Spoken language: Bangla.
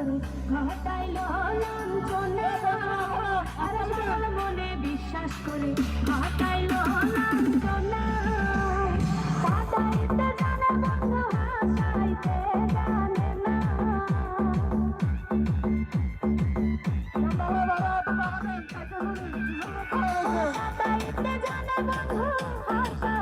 করে ঘটাইল লাঞ্ছনা আর আমার মনে বিশ্বাস করে ঘটাইল লাঞ্ছনা কাটাইতে জানে বন্ধু হাসাইতে জানে না কাটাইতে জানে বন্ধু হাসাইতে